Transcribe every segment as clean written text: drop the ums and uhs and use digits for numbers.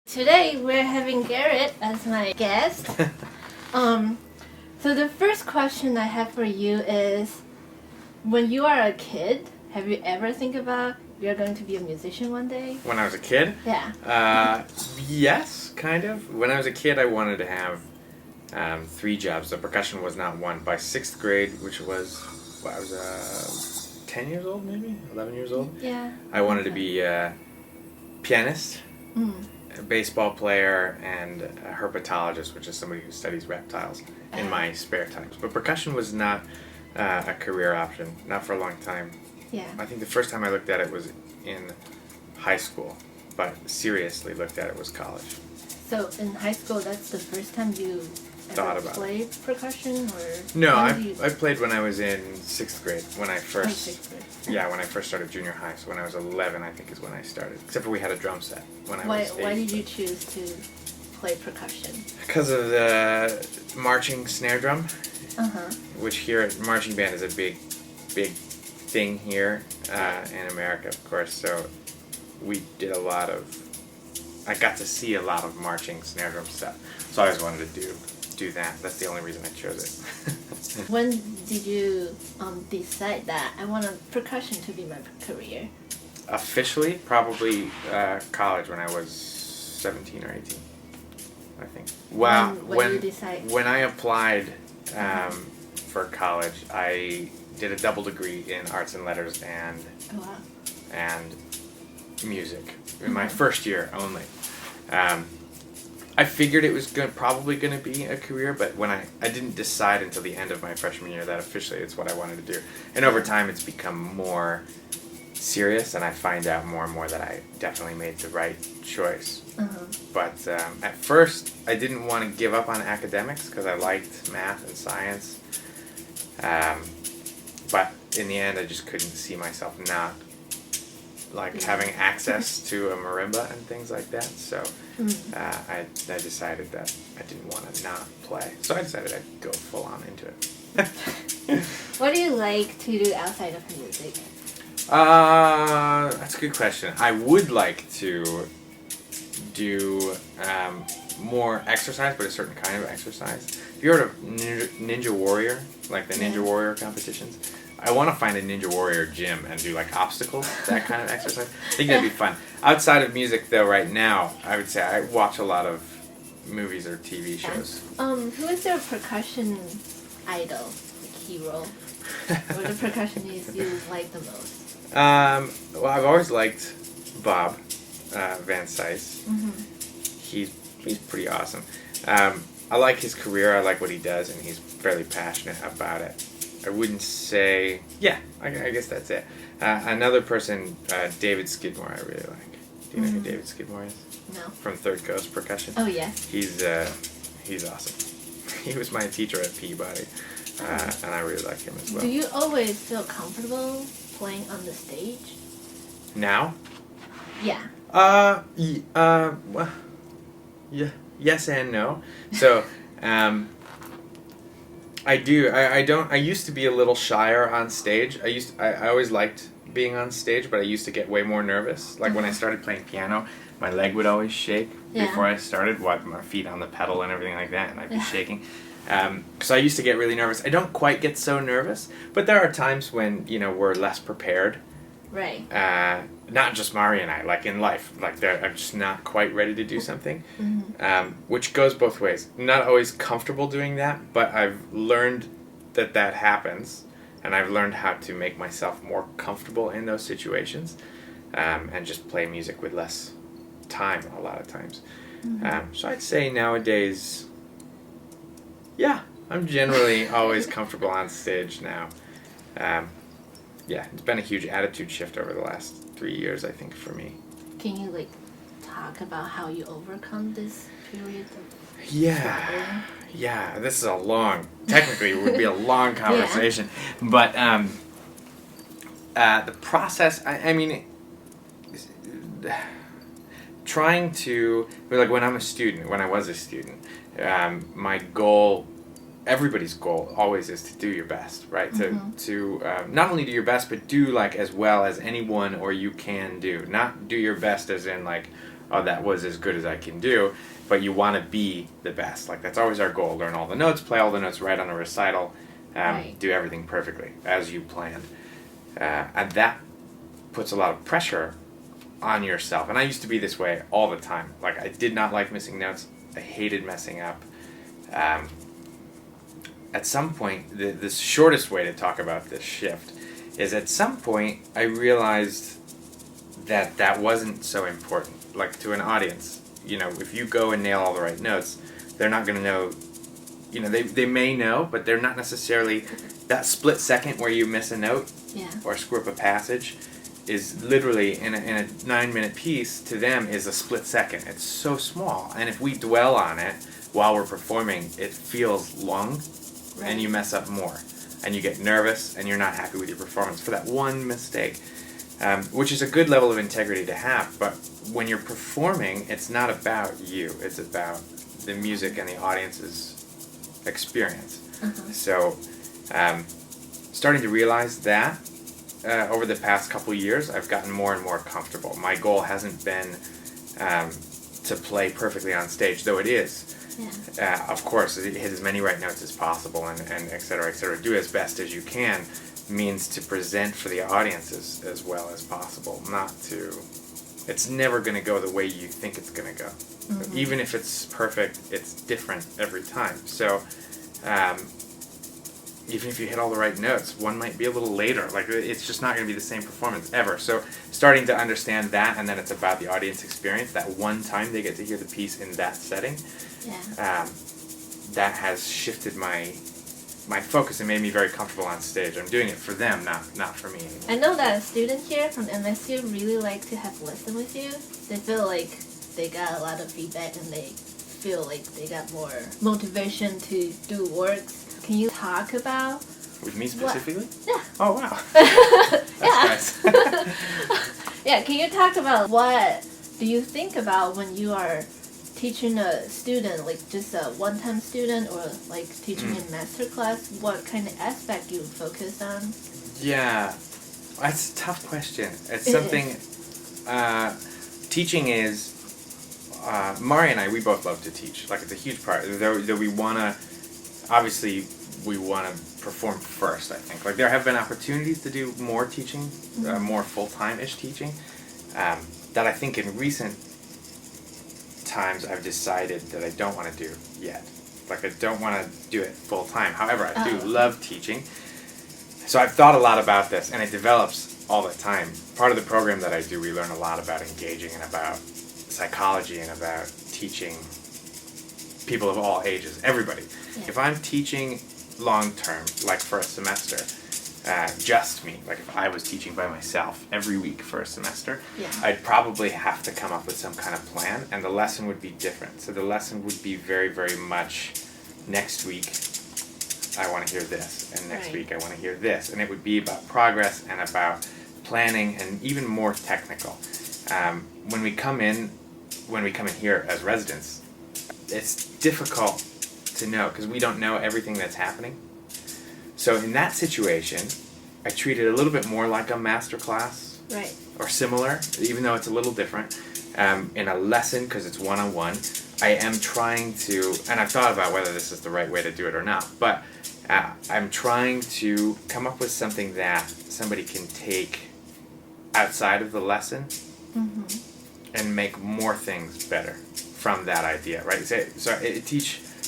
Today we're having Garrett as my guest. So the first question I have for you is, when you are a kid, have you ever think about you're going to be a musician one day? When I was a kid? Yeah. Yes, kind of. When I was a kid, I wanted to have 3 jobs. The percussion was not one. By 6th grade, which was, I was 10 years old, maybe? 11 years old? Yeah. I wanted to be a pianist, a baseball player, and a herpetologist, which is somebody who studies reptiles, in my spare times. But percussion was not a career option, not for a long time. Yeah. I think the first time I looked at it was in high school, but seriously looked at it was college. So in high school, that's the first time you Thought about played percussion, or no? I played when I was in 6th grade. When I first 6th grade. Yeah, when I first started junior high. So when I was 11, I think is when I started. Except for we had a drum set when I was 8. Why did you choose to play percussion? Because of the marching snare drum, Uh-huh. which here at marching band is a big thing here in America, of course. So we did a lot of. I got to see a lot of marching snare drum stuff. So I always wanted to do that. That's the only reason I chose it. When did you decide that I want percussion to be my career? Officially, probably college when I was 17 or 18, I think. Wow. When you decide? When I applied for college, I did a double degree in arts and letters and music in my first year only. I figured it was probably going to be a career, but when I didn't decide until the end of my freshman year that officially it's what I wanted to do. And over time it's become more serious, and I find out more and more that I definitely made the right choice. Uh-huh. But at first I didn't want to give up on academics because I liked math and science. But in the end I just couldn't see myself not having access to a marimba and things like that. So I decided that I didn't want to not play. So I decided I'd go full on into it. What do you like to do outside of music? That's a good question. I would like to do more exercise, but a certain kind of exercise. Have you heard of Ninja Warrior? Like the Ninja Warrior competitions? I want to find a Ninja Warrior gym and do obstacles, that kind of exercise. I think that'd be fun. Outside of music, though, right now, I would say I watch a lot of movies or TV shows. Who is your percussion idol, hero, or the percussionist you like the most? Well, I've always liked Bob van Sice. He's pretty awesome. I like his career. I like what he does, and he's fairly passionate about it. I wouldn't say... Yeah, I guess that's it. Another person, David Skidmore, I really like. Do you know who David Skidmore is? No. From Third Coast Percussion? Oh, yes. He's awesome. He was my teacher at Peabody, and I really like him as well. Do you always feel comfortable playing on the stage? Now? Yeah. Well, yeah. Yes and no. So, I do. I used to be a little shyer on stage. I always liked being on stage, but I used to get way more nervous. Like when I started playing piano, my leg would always shake before I started, my feet on the pedal and everything like that, and I'd be shaking. So I used to get really nervous. I don't quite get so nervous, but there are times when, we're less prepared. Right. Not just Mari and I, in life. I'm just not quite ready to do something, which goes both ways. Not always comfortable doing that, but I've learned that happens, and I've learned how to make myself more comfortable in those situations, and just play music with less time a lot of times. So I'd say nowadays, yeah, I'm generally always comfortable on stage now. Yeah, it's been a huge attitude shift over the last 3 years, I think, for me. Can you talk about how you overcome this period of struggling? Yeah, this is technically it would be a long conversation. But the process, I mean, trying to, when I was a student, my goal, everybody's goal always is to do your best, right? To not only do your best, but do as well as anyone or you can do. Not do your best as in oh, that was as good as I can do, but you want to be the best. Like, that's always our goal. Learn all the notes, play all the notes right on a recital, do everything perfectly as you planned. And that puts a lot of pressure on yourself. And I used to be this way all the time. Like, I did not like missing notes. I hated messing up. At some point, the shortest way to talk about this shift is at some point I realized that wasn't so important. Like, to an audience, if you go and nail all the right notes, they're not going to know, they may know, but they're not necessarily, that split second where you miss a note or screw up a passage is literally, in a 9-minute piece, to them is a split second. It's so small. And if we dwell on it while we're performing, it feels long, and you mess up more. And you get nervous, and you're not happy with your performance for that one mistake, which is a good level of integrity to have. But when you're performing, it's not about you. It's about the music and the audience's experience. So starting to realize that over the past couple years, I've gotten more and more comfortable. My goal hasn't been to play perfectly on stage, though it is. Of course, hit as many right notes as possible and et cetera, do as best as you can means to present for the audience as well as possible, not to... It's never going to go the way you think it's going to go. Even if it's perfect, it's different every time. So even if you hit all the right notes, one might be a little later. Like, it's just not going to be the same performance ever. So starting to understand that, and then it's about the audience experience, that one time they get to hear the piece in that setting, that has shifted my focus and made me very comfortable on stage. I'm doing it for them, not for me anymore. I know that students here from MSU really like to have lessons with you. They feel like they got a lot of feedback and they feel like they got more motivation to do works. Can you talk about... With me specifically? Yeah. Oh, wow. That's nice. Yeah, can you talk about what do you think about when you are teaching a student, like just a one-time student or like teaching a master class? What kind of aspect you focus on? Yeah, that's a tough question. It's something... teaching is... Mari and I, we both love to teach. Like, it's a huge part. Though we want to... Obviously, we want to perform first, I think. Like, there have been opportunities to do more teaching, more full-time-ish teaching, that I think in recent times I've decided that I don't want to do yet. Like, I don't want to do it full-time. However, I do love teaching. So I've thought a lot about this, and it develops all the time. Part of the program that I do, we learn a lot about engaging and about psychology and about teaching people of all ages, everybody. Yeah. If I'm teaching long-term, like for a semester, just me, like if I was teaching by myself every week for a semester, I'd probably have to come up with some kind of plan, and the lesson would be different. So the lesson would be very, very much, next week I want to hear this, and next week I want to hear this, and it would be about progress and about planning and even more technical. When we come in here as residents, it's difficult to know because we don't know everything that's happening. So in that situation, I treat it a little bit more like a master class, or similar, even though it's a little different. In a lesson, because it's one-on-one, I am trying to, and I've thought about whether this is the right way to do it or not, but I'm trying to come up with something that somebody can take outside of the lesson and make more things better from that idea, right? So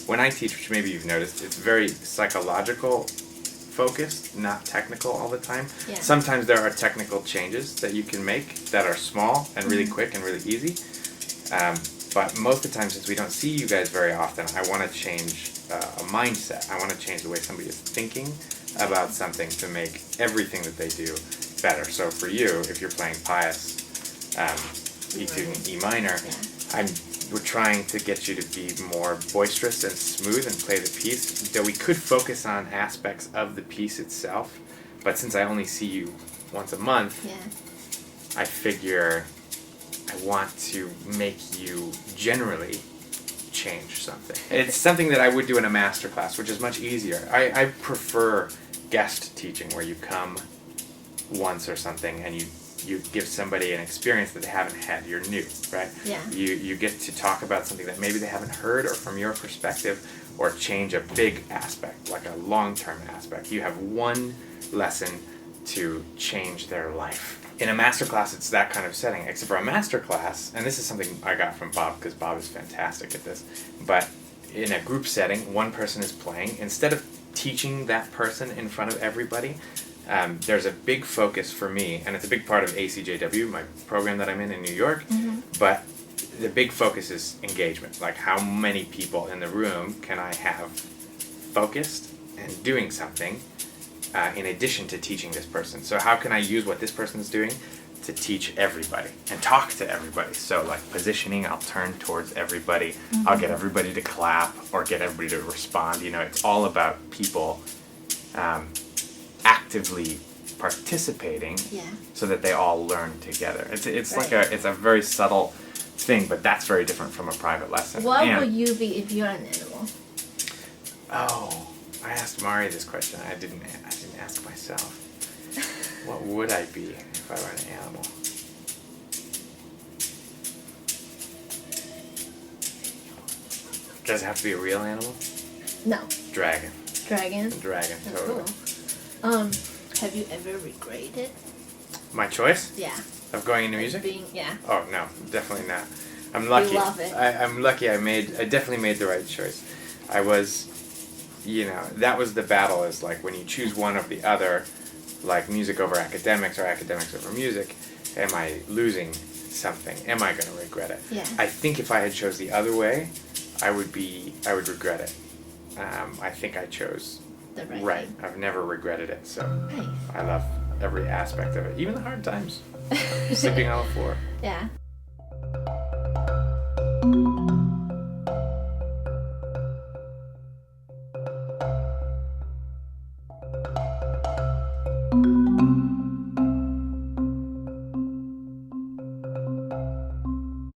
when I teach, which maybe you've noticed, it's very psychological focused, not technical all the time. Yeah. Sometimes there are technical changes that you can make that are small and really quick and really easy. But most of the time, since we don't see you guys very often, I want to change a mindset. I want to change the way somebody is thinking about something to make everything that they do better. So for you, if you're playing Pius, E2 E minor, we're trying to get you to be more boisterous and smooth and play the piece, though we could focus on aspects of the piece itself. But since I only see you once a month, I figure I want to make you generally change something. It's something that I would do in a master class, which is much easier. I prefer guest teaching, where you come once or something and you you give somebody an experience that they haven't had. You're new, right? Yeah. You get to talk about something that maybe they haven't heard, or from your perspective, or change a big aspect, like a long-term aspect. You have one lesson to change their life. In a master class, it's that kind of setting, except for a master class, and this is something I got from Bob, because Bob is fantastic at this, but in a group setting, one person is playing. Instead of teaching that person in front of everybody, there's a big focus for me, and it's a big part of ACJW, my program that I'm in New York, but the big focus is engagement. Like, how many people in the room can I have focused and doing something in addition to teaching this person? So how can I use what this person's doing to teach everybody and talk to everybody? So like positioning, I'll turn towards everybody. I'll get everybody to clap or get everybody to respond. You know, it's all about people actively participating so that they all learn together. It's like it's a very subtle thing, but that's very different from a private lesson. What would you be if you're an animal? Oh, I asked Mari this question. I didn't ask myself. What would I be if I were an animal? Does it have to be a real animal? No. Dragon. Dragon? Dragon, That's totally. Cool. Have you ever regretted? My choice? Yeah. Of going into music? Yeah. Oh, no, definitely not. I'm lucky. You love it. I'm lucky I definitely made the right choice. I was, that was the battle, is like when you choose one of the other, like music over academics or academics over music, am I losing something? Am I going to regret it? Yeah. I think if I had chose the other way, I would regret it. I think I chose the right. I've never regretted it, so nice. I love every aspect of it, even the hard times. Sleeping on the floor. Yeah.